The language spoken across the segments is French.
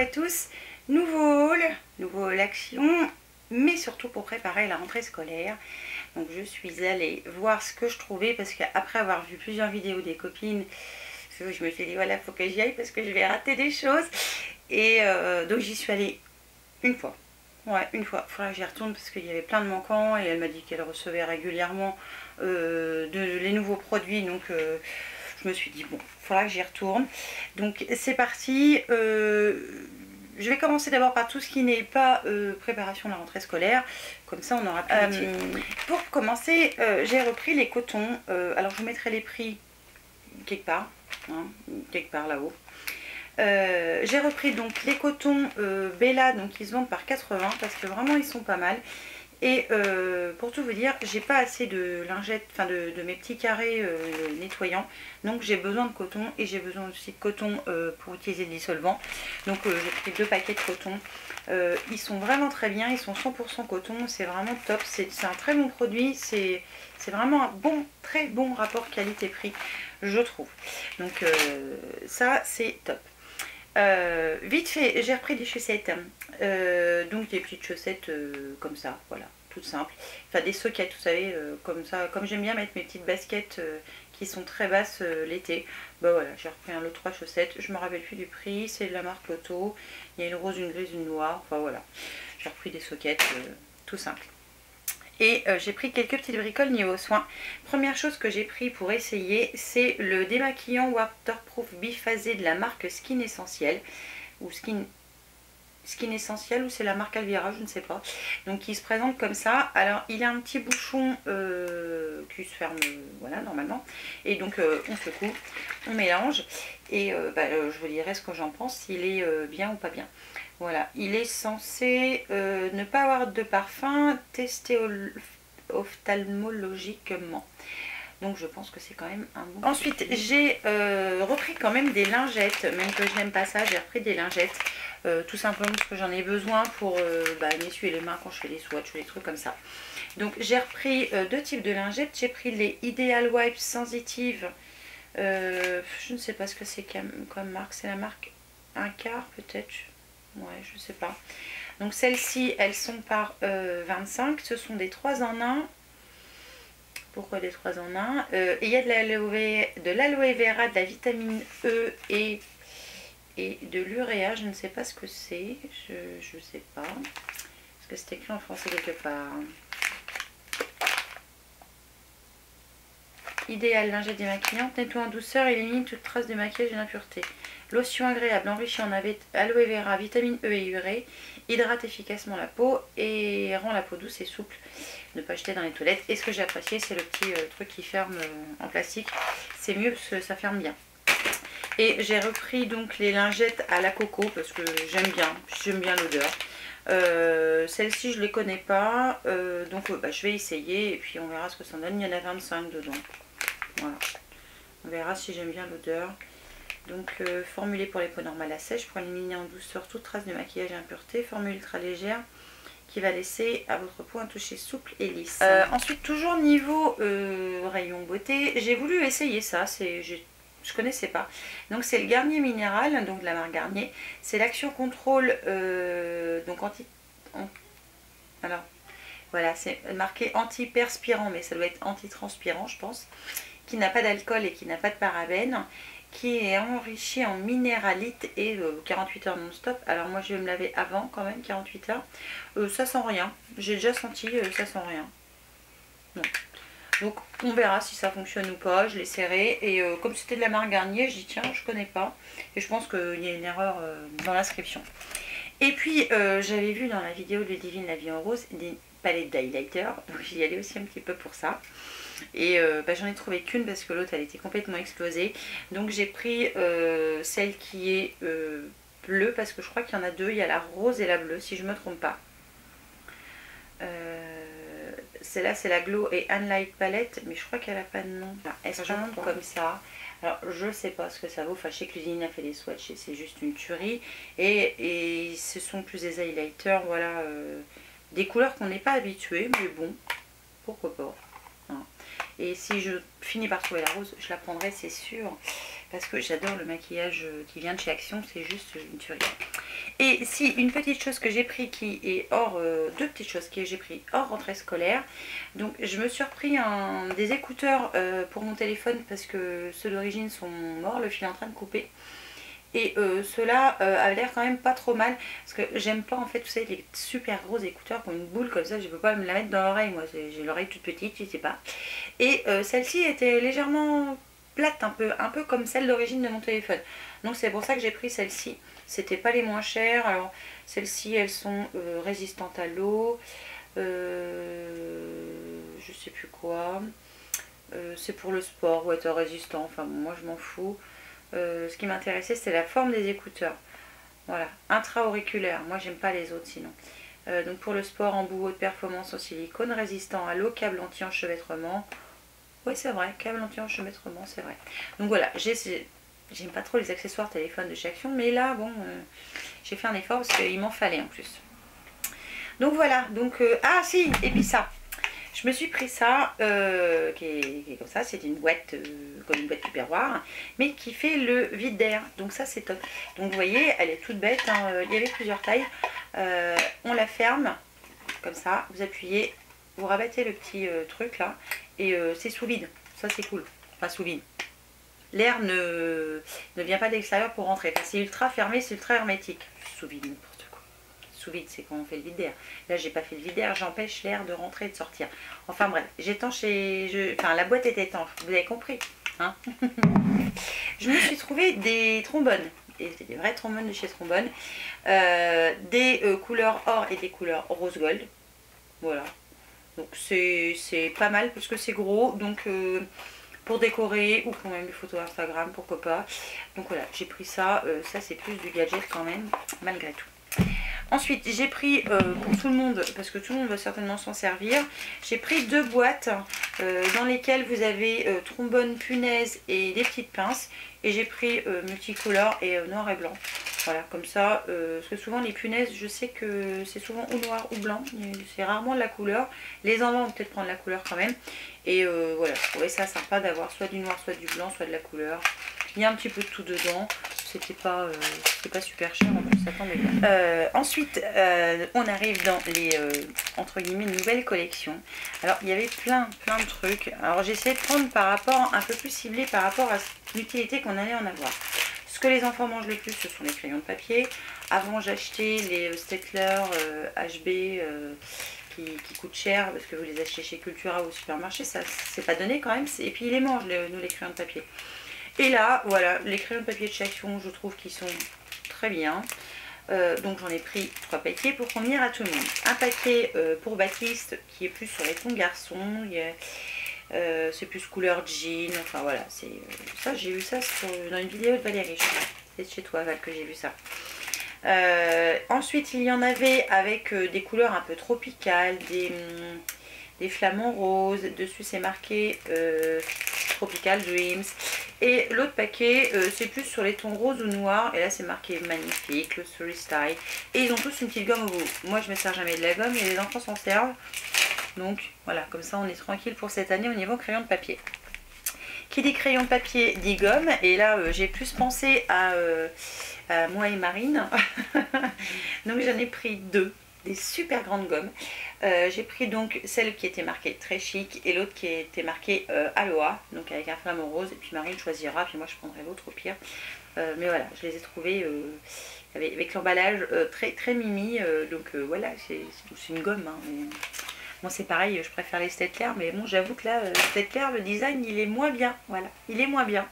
à tous, nouveau haul action, mais surtout pour préparer la rentrée scolaire. Donc je suis allée voir ce que je trouvais parce qu'après avoir vu plusieurs vidéos des copines, je me suis dit voilà, faut que j'y aille parce que je vais rater des choses. Et donc j'y suis allée une fois. Ouais, une fois. Il faudra que j'y retourne parce qu'il y avait plein de manquants et elle m'a dit qu'elle recevait régulièrement les nouveaux produits. Donc je me suis dit bon, il faudra que j'y retourne. Donc c'est parti. Je vais commencer d'abord par tout ce qui n'est pas préparation de la rentrée scolaire. Comme ça on aura plus pour commencer, j'ai repris les cotons. Alors je vous mettrai les prix quelque part, hein, quelque part là-haut. J'ai repris donc les cotons Bella, donc ils se vendent par 80 parce que vraiment ils sont pas mal. Et pour tout vous dire, j'ai pas assez de lingettes, enfin de mes petits carrés nettoyants. Donc j'ai besoin de coton et j'ai besoin aussi de coton pour utiliser le dissolvant. Donc j'ai pris 2 paquets de coton. Ils sont vraiment très bien, ils sont 100% coton, c'est vraiment top. C'est un très bon produit, c'est vraiment un très bon rapport qualité-prix, je trouve. Donc ça c'est top. Vite fait, j'ai repris des chaussettes, donc des petites chaussettes comme ça, voilà, toutes simples. Enfin des soquettes, vous savez, comme ça, comme j'aime bien mettre mes petites baskets qui sont très basses l'été. Bah voilà, j'ai repris un lot de 3 chaussettes, je me rappelle plus du prix, c'est de la marque Lotto. Il y a une rose, une grise, une noire, enfin voilà. J'ai repris des soquettes tout simples. Et j'ai pris quelques petites bricoles niveau soins. Première chose que j'ai pris pour essayer, c'est le démaquillant waterproof biphasé de la marque Skin Essentiel. Ou Skin Essentiel, ou c'est la marque Alvira, je ne sais pas. Donc il se présente comme ça. Alors il a un petit bouchon qui se ferme, voilà, normalement. Et donc on secoue, on mélange. Et je vous dirai ce que j'en pense, s'il est bien ou pas bien. Voilà, il est censé ne pas avoir de parfum, testé ophtalmologiquement. Donc je pense que c'est quand même un bon. Ensuite, j'ai repris quand même des lingettes, même que je n'aime pas ça, j'ai repris des lingettes. Tout simplement parce que j'en ai besoin pour m'essuyer les mains quand je fais des swatchs ou des trucs comme ça. Donc j'ai repris 2 types de lingettes. J'ai pris les Ideal Wipes Sensitive. Je ne sais pas ce que c'est comme marque. C'est la marque 1/4 peut-être. Ouais, je sais pas. Donc celles-ci, elles sont par 25. Ce sont des 3 en 1. Pourquoi des 3 en 1 et il y a de l'aloe vera, de la vitamine E et de l'uréa. Je ne sais pas ce que c'est. Je sais pas. Est-ce que c'est écrit en français quelque part? Idéal, lingette démaquillante, nettoie en douceur, élimine toute trace de maquillage et d'impureté. Lotion agréable, enrichie en aloe vera, vitamine E et urée, hydrate efficacement la peau et rend la peau douce et souple. Ne pas jeter dans les toilettes. Et ce que j'ai apprécié, c'est le petit truc qui ferme en plastique. C'est mieux parce que ça ferme bien. Et j'ai repris donc les lingettes à la coco parce que j'aime bien l'odeur. Celles-ci je les connais pas, donc je vais essayer et puis on verra ce que ça donne. Il y en a 25 dedans. Voilà. On verra si j'aime bien l'odeur. Donc formulé pour les peaux normales à sèche pour éliminer en douceur toute trace de maquillage et impureté. Formule ultra légère qui va laisser à votre peau un toucher souple et lisse. Ensuite, toujours niveau rayon beauté, j'ai voulu essayer ça. Je connaissais pas. Donc c'est le Garnier minéral, donc de la marque Garnier. C'est l'action contrôle, donc alors voilà, c'est marqué anti-perspirant, mais ça doit être anti-transpirant, je pense, qui n'a pas d'alcool et qui n'a pas de parabènes, qui est enrichi en minéralite et 48 heures non-stop. Alors moi je vais me laver avant quand même, 48 heures. Ça sent rien, j'ai déjà senti, ça sent rien. Non. Donc on verra si ça fonctionne ou pas, je l'essaierai. Et comme c'était de la marque Garnier, je dis tiens, je connais pas. Et je pense qu'il y a une erreur dans l'inscription. Et puis j'avais vu dans la vidéo de Divine la vie en rose des palettes d'highlighter. Donc j'y allais aussi un petit peu pour ça. Et j'en ai trouvé qu'une parce que l'autre elle était complètement explosée. Donc j'ai pris celle qui est bleue parce que je crois qu'il y en a 2. Il y a la rose et la bleue si je ne me trompe pas. Celle-là c'est la Glow et Unlight Palette, mais je crois qu'elle n'a pas de nom. Elle se présente comme ça. Alors je sais pas ce que ça vaut. Enfin je sais que l'usine a fait des swatchs et c'est juste une tuerie. Et ce sont plus des highlighters, voilà, des couleurs qu'on n'est pas habitué, mais bon, pourquoi pas. Hein. Et si je finis par trouver la rose, je la prendrai, c'est sûr. Parce que j'adore le maquillage qui vient de chez Action, c'est juste une tuerie. Et si, une petite chose que j'ai pris qui est hors, deux petites choses que j'ai pris hors rentrée scolaire. Donc je me suis repris des écouteurs pour mon téléphone parce que ceux d'origine sont morts, le fil est en train de couper. Et ceux-là avaient l'air quand même pas trop mal. Parce que j'aime pas en fait, vous savez, les super gros écouteurs qui ont une boule comme ça. Je peux pas me la mettre dans l'oreille, moi j'ai l'oreille toute petite, je sais pas. Et celle-ci était légèrement plate, un peu comme celle d'origine de mon téléphone. Donc c'est pour ça que j'ai pris celle-ci. C'était pas les moins chères. Alors celles-ci, elles sont résistantes à l'eau. Je sais plus quoi. C'est pour le sport, water résistant. Enfin bon, moi je m'en fous. Ce qui m'intéressait, c'était la forme des écouteurs. Voilà, intra-auriculaire. Moi, j'aime pas les autres sinon. Donc pour le sport, embout haute performance en silicone, résistant à l'eau, câble anti-enchevêtrement. Oui, c'est vrai, câble anti-enchevêtrement, c'est vrai. Donc voilà, j'aime pas trop les accessoires téléphone de chez Action, mais là, bon, j'ai fait un effort parce qu'il m'en fallait en plus. Donc voilà, donc ah si, et puis ça. Je me suis pris ça, qui est comme ça, c'est une boîte, comme une boîte tupperware, mais qui fait le vide d'air. Donc ça c'est top. Donc vous voyez, elle est toute bête, hein, il y avait plusieurs tailles. On la ferme, comme ça, vous appuyez, vous rabattez le petit truc là, et c'est sous vide. Ça c'est cool, enfin sous vide. L'air ne vient pas de l'extérieur pour rentrer. Enfin, c'est ultra fermé, c'est ultra hermétique. Sous vide, sous vide, c'est quand on fait le vide d'air. Là, j'ai pas fait le vide d'air, j'empêche l'air de rentrer et de sortir. Enfin bref, j'étanche enfin la boîte est étanche, vous avez compris, hein. Je me suis trouvé des trombones, et c'est des vrais trombones de chez Trombone, des couleurs or et des couleurs rose gold. Voilà. Donc c'est pas mal parce que c'est gros, donc pour décorer ou pour même des photos Instagram, pourquoi pas. Donc voilà, j'ai pris ça. Ça c'est plus du gadget quand même, malgré tout. Ensuite, j'ai pris pour tout le monde, parce que tout le monde va certainement s'en servir, j'ai pris deux boîtes dans lesquelles vous avez trombone, punaise et des petites pinces. Et j'ai pris multicolore et noir et blanc. Voilà, comme ça, parce que souvent les punaises, je sais que c'est souvent ou noir ou blanc, c'est rarement de la couleur. Les enfants vont peut-être prendre la couleur quand même. Et voilà, je trouvais ça sympa d'avoir soit du noir, soit du blanc, soit de la couleur. Il y a un petit peu de tout dedans. C'était pas super cher en plus, ça tombait bien. Ensuite, on arrive dans les entre guillemets nouvelles collections. Alors il y avait plein de trucs. Alors j'ai essayé de prendre par rapport, un peu plus ciblé par rapport à l'utilité qu'on allait en avoir. Ce que les enfants mangent le plus, ce sont les crayons de papier. Avant j'achetais les Staedtler HB qui coûtent cher parce que vous les achetez chez Cultura ou au supermarché, ça c'est pas donné quand même. Et puis ils les mangent, nous les crayons de papier. Et là, voilà, les crayons de papier de chez Action, je trouve qu'ils sont très bien. Donc j'en ai pris 3 paquets pour convenir à tout le monde. Un paquet pour Baptiste qui est plus sur les tons garçons. C'est plus couleur jean. Enfin voilà, c'est ça, j'ai vu ça dans une vidéo de Valérie, je crois. C'est chez toi Val que j'ai vu ça. Ensuite il y en avait avec des couleurs un peu tropicales, des flamants roses. Dessus c'est marqué Tropical Dreams. Et l'autre paquet c'est plus sur les tons roses ou noirs. Et là c'est marqué magnifique, Luxury Style. Et ils ont tous une petite gomme au bout. Moi je me sers jamais de la gomme et les enfants s'en servent. Donc voilà, comme ça on est tranquille pour cette année au niveau crayon de papier. Qui dit crayon de papier dit gomme. Et là j'ai plus pensé à moi et Marine. Donc j'en ai pris deux, des super grandes gommes. J'ai pris donc celle qui était marquée très chic et l'autre qui était marquée Aloha, donc avec un flamant rose. Et puis Marine choisira, puis moi je prendrai l'autre au pire. Mais voilà, je les ai trouvées avec l'emballage très mimi. Donc voilà, c'est une gomme. Hein, mais... Bon, c'est pareil, je préfère les Staedtler, mais bon, j'avoue que là, Staedtler, le design, il est moins bien. Voilà, il est moins bien.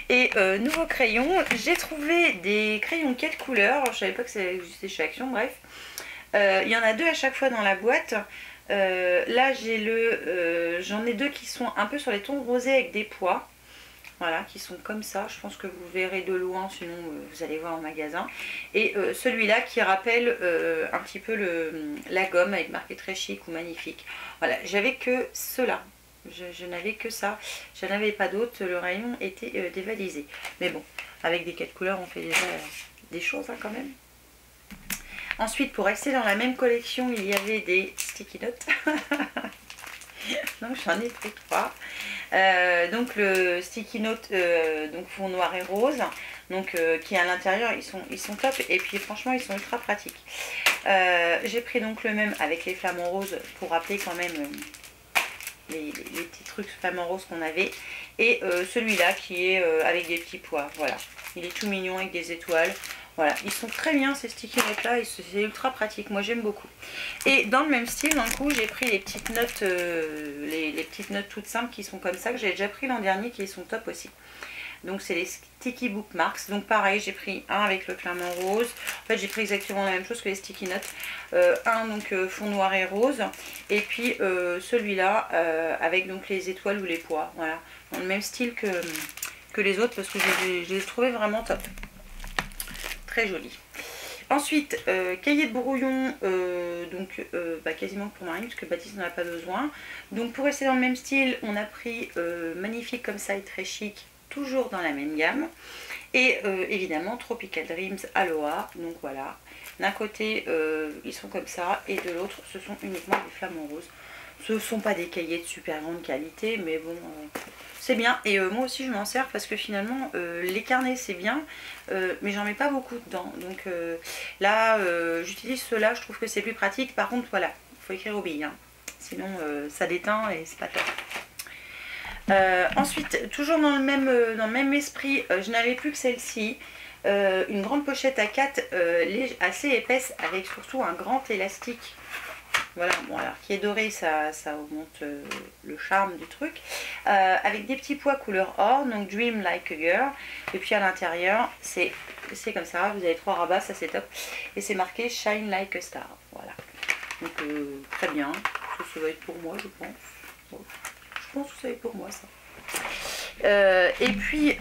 Et nouveau crayon, j'ai trouvé des crayons 4 couleurs. Je savais pas que ça existait chez Action, bref. Il y en a deux à chaque fois dans la boîte. Là, j'en ai deux qui sont un peu sur les tons rosés avec des pois. Voilà, qui sont comme ça. Je pense que vous verrez de loin, sinon vous allez voir en magasin. Et celui-là qui rappelle un petit peu la gomme avec marqué très chic ou magnifique. Voilà, j'avais que ceux-là. Je n'avais que ça. Je n'avais pas d'autres. Le rayon était dévalisé. Mais bon, avec des 4 couleurs, on fait déjà des choses hein, quand même. Ensuite, pour rester dans la même collection, il y avait des sticky notes. Donc j'en ai pris 3. Donc le sticky note, donc fond noir et rose, donc qui à l'intérieur ils sont top, et puis franchement ils sont ultra pratiques. J'ai pris donc le même avec les flamants roses pour rappeler quand même les petits trucs flamants roses qu'on avait, et celui-là qui est avec des petits pois. Voilà, il est tout mignon avec des étoiles. Voilà, ils sont très bien ces sticky notes là, c'est ultra pratique, moi j'aime beaucoup. Et dans le même style, d'un coup j'ai pris les petites notes, les petites notes toutes simples qui sont comme ça, que j'ai déjà pris l'an dernier, qui sont top aussi. Donc c'est les sticky bookmarks, donc pareil j'ai pris un avec le flamant rose, en fait j'ai pris exactement la même chose que les sticky notes, un donc fond noir et rose, et puis celui-là avec donc les étoiles ou les pois, voilà, dans le même style que les autres, parce que je les ai trouvés vraiment top. Très joli. Ensuite, cahier de brouillon, donc quasiment pour Marine, parce que Baptiste n'en a pas besoin. Donc pour rester dans le même style, on a pris magnifique comme ça et très chic, toujours dans la même gamme. Et évidemment Tropical Dreams Aloha, donc voilà. D'un côté, ils sont comme ça, et de l'autre, ce sont uniquement des flamants roses. Ce ne sont pas des cahiers de super grande qualité, mais bon, c'est bien. Et moi aussi je m'en sers parce que finalement les carnets c'est bien, mais j'en mets pas beaucoup dedans. Donc là j'utilise ceux-là, je trouve que c'est plus pratique. Par contre voilà, il faut écrire au billes, hein. Sinon ça déteint et c'est pas top. Ensuite, toujours dans le même esprit, je n'avais plus que celle-ci. Une grande pochette à 4 assez épaisse, avec surtout un grand élastique. Voilà, bon alors qui est doré, ça augmente le charme du truc. Avec des petits pois couleur or, donc Dream Like a Girl. Et puis à l'intérieur, c'est comme ça, vous avez 3 rabats, ça c'est top. Et c'est marqué Shine Like a Star. Voilà. Donc très bien, ça va être pour moi je pense. Bon, je pense que ça va être pour moi ça. Et puis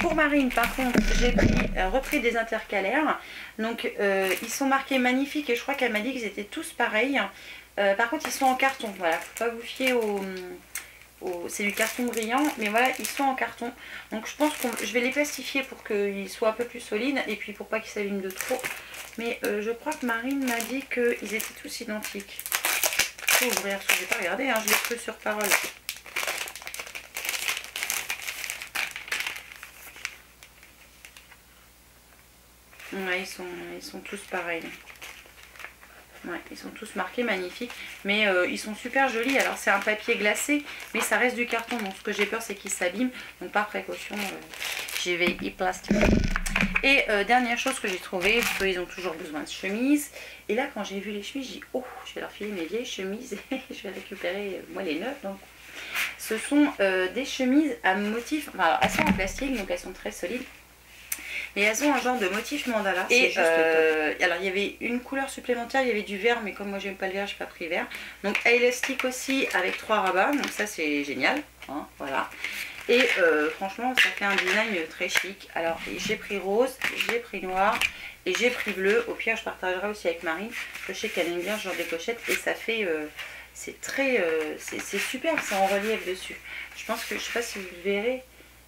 pour Marine par contre j'ai repris des intercalaires, donc ils sont marqués magnifiques, et je crois qu'elle m'a dit qu'ils étaient tous pareils. Par contre ils sont en carton, voilà, faut pas vous fier c'est du carton brillant, mais voilà ils sont en carton, donc je pense que je vais les plastifier pour qu'ils soient un peu plus solides, et puis pour pas qu'ils s'abîment de trop. Mais je crois que Marine m'a dit qu'ils étaient tous identiques. Je vais ouvrir, parce que je n'ai pas regardé, hein, je l'ai cru sur parole. Ouais, ils sont tous pareils. Ouais, ils sont tous marqués, magnifiques. Mais ils sont super jolis. Alors c'est un papier glacé, mais ça reste du carton. Donc ce que j'ai peur, c'est qu'ils s'abîment. Donc par précaution, j'y vais y plastifier. Et dernière chose que j'ai trouvé, parce qu'ils ont toujours besoin de chemises. Et là, quand j'ai vu les chemises, j'ai dit, oh, je vais leur filer mes vieilles chemises et je vais récupérer, moi, les neuves. Donc, ce sont des chemises à motif. Enfin, alors, elles sont en plastique, donc elles sont très solides. Mais elles ont un genre de motif mandala. Et alors il y avait une couleur supplémentaire, il y avait du vert, mais comme moi j'aime pas le vert, j'ai pas pris vert. Donc élastique aussi avec 3 rabats, donc ça c'est génial, hein, voilà. Et franchement ça fait un design très chic. Alors j'ai pris rose, j'ai pris noir et j'ai pris bleu. Au pire je partagerai aussi avec Marine, je sais qu'elle aime bien ce genre de pochette, et ça fait c'est très c'est super, c'est en relief dessus. Je pense que je sais pas si vous verrez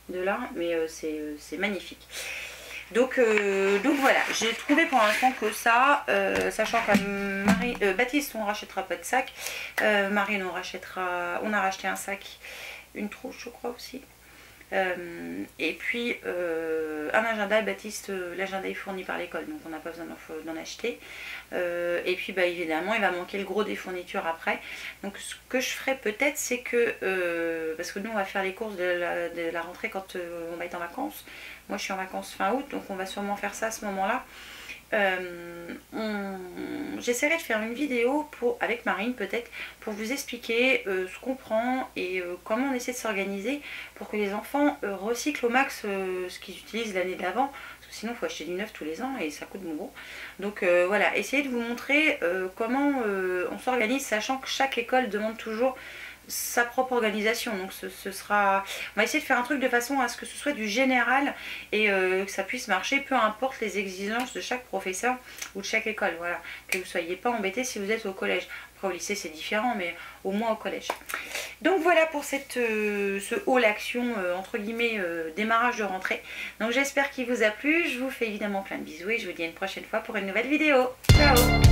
de là, mais c'est magnifique. Donc voilà, j'ai trouvé pour l'instant que ça, sachant que Baptiste on rachètera pas de sac, Marine on a racheté un sac, une trousse je crois aussi, et puis un agenda. Baptiste, l'agenda est fourni par l'école, donc on n'a pas besoin d'en acheter, et puis bah, évidemment il va manquer le gros des fournitures après. Donc ce que je ferai peut-être, c'est que parce que nous on va faire les courses de la rentrée quand on va être en vacances. Moi je suis en vacances fin août, donc on va sûrement faire ça à ce moment là. J'essaierai de faire une vidéo avec Marine peut-être, pour vous expliquer ce qu'on prend et comment on essaie de s'organiser pour que les enfants recyclent au max ce qu'ils utilisent l'année d'avant, parce que sinon il faut acheter du neuf tous les ans et ça coûte mon gros. Donc voilà, essayez de vous montrer comment on s'organise, sachant que chaque école demande toujours sa propre organisation. Donc on va essayer de faire un truc de façon à ce que ce soit du général et que ça puisse marcher, peu importe les exigences de chaque professeur ou de chaque école. Voilà, que vous ne soyez pas embêtés si vous êtes au collège. Après au lycée c'est différent, mais au moins au collège. Donc voilà pour ce haul action entre guillemets démarrage de rentrée. Donc j'espère qu'il vous a plu. Je vous fais évidemment plein de bisous et je vous dis à une prochaine fois pour une nouvelle vidéo. Ciao!